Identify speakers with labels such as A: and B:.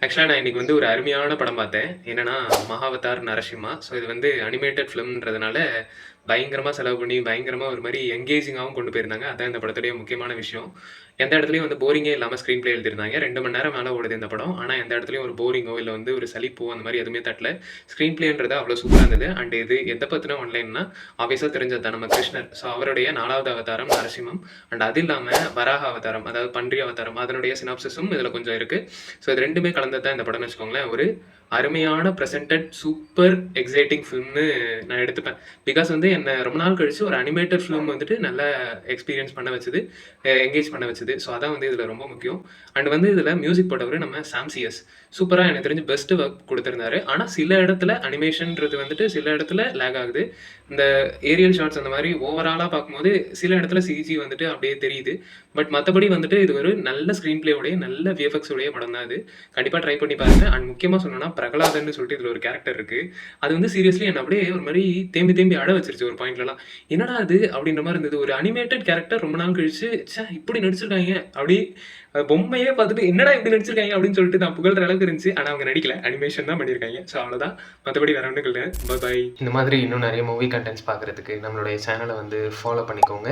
A: ஆக்சுவலா நான் இன்னைக்கு வந்து ஒரு அருமையான படம் பார்த்தேன். என்னன்னா, மகாவதார் நரசிம்மா. ஸோ இது வந்து அனிமேட்டட் ஃபிலிம்ன்றதுனால பயங்கரமா செலவு பண்ணி, பயங்கரமா ஒரு மாரி எங்கேஜிங்காவும் கொண்டு போயிருந்தாங்க. அதான் இந்த படத்துடைய முக்கியமான விஷயம். எந்த இடத்துலயும் வந்து போரிங்கே இல்லாம ஸ்க்ரீன் ப்ளே எழுதியிருந்தாங்க. 2 மணி நேரம் மேல ஓடுது இந்த படம். ஆனா எந்த இடத்துலயும் ஒரு போரிங்கோ, இல்ல வந்து ஒரு சலிப்போ அந்த மாரி எதுவுமே தட்டல. ஸ்க்ரீன் ப்ளேன்றது அவ்வளோ சூப்பரா இருந்தது. அண்ட் இது எத பத்தின ஒன்லைன்னா, ஆப்வியஸா தெரிஞ்சது தான் நம்ம கிருஷ்ணர். ஸோ அவருடைய 4வது அவதாரம் நரசிம்மம். அண்ட் அது இல்லாம வராக அவதாரம், அதாவது பன்றி அவதாரம் அதனுடைய சினாப்சிஸும் இதுல கொஞ்சம் இருக்கு. ஸோ இது 2மே கலந்தது தான் இந்த படம்னு வச்சுக்கோங்களேன். ஒரு அருமையான பிரசன்டட் சூப்பர் எக்ஸைட்டிங் ஃபிலிம்னு நான் எடுத்துப்பேன். பிகாஸ் வந்து என்ன ரொம்ப நாள் கழிச்சு ஒரு அனிமேட்டட் ஃபிலிம் வந்துட்டு நல்லா எக்ஸ்பீரியன்ஸ் பண்ண வச்சது, என்கேஜ் பண்ண வச்சது. ஸோ அதான் வந்து இதில் ரொம்ப முக்கியம். அண்ட் வந்து இதில் மியூசிக் போட்டவர் நம்ம சாம்சியஸ். சூப்பராக எனக்கு தெரிஞ்சு பெஸ்ட் ஒர்க் கொடுத்துருந்தாரு. ஆனால் சில இடத்துல அனிமேஷன்றது வந்துட்டு சில இடத்துல லேக் ஆகுது. இந்த ஏரியல் ஷாட்ஸ் அந்த மாதிரி ஓவராலாக பார்க்கும்போது சில இடத்துல சிஜி வந்துட்டு அப்படியே தெரியுது. பட் மற்றபடி வந்துட்டு இது ஒரு நல்ல ஸ்க்ரீன் பிளேயோடைய நல்ல விஎஃப்எக்ஸ் உடைய படம் தான் இது. கண்டிப்பாக ட்ரை பண்ணி பாருங்க. அண்ட் முக்கியமாக சொல்லணும்னா பிரகலாதன்னு சொல்லிட்டு இதில் ஒரு கேரக்டர் இருக்கு. அது வந்து சீரியஸ்லி என்ன அப்படியே ஒரு மாதிரி தேம்பி தேம்பி அட வச்சிருச்சு ஒரு பாயிண்ட்லலாம். என்னடா அது அப்படின்ற மாதிரி இருந்தது. ஒரு அனிமேட்டட் கேரக்டர் ரொம்ப நாள் கழிச்சு ச்சே இப்படி நடிச்சிருக்காங்க அப்படி பொம்மையே பார்த்துட்டு என்னடா இப்படி நடிச்சிருக்காங்க அப்படின்னு சொல்லிட்டு நான் புகழ்ற அளவுக்கு இருந்துச்சு. ஆனால் அவங்க நடிக்கல, அனிமேஷன் தான் பண்ணியிருக்காங்க. ஸோ அவ்வளோதான், மற்றபடி வேற ஒன்றும் இல்லை. பை. இந்த மாதிரி இன்னும் நிறைய மூவி கண்டென்ட்ஸ் பார்க்குறதுக்கு நம்மளுடைய சேனலை வந்து ஃபாலோ பண்ணிக்கோங்க.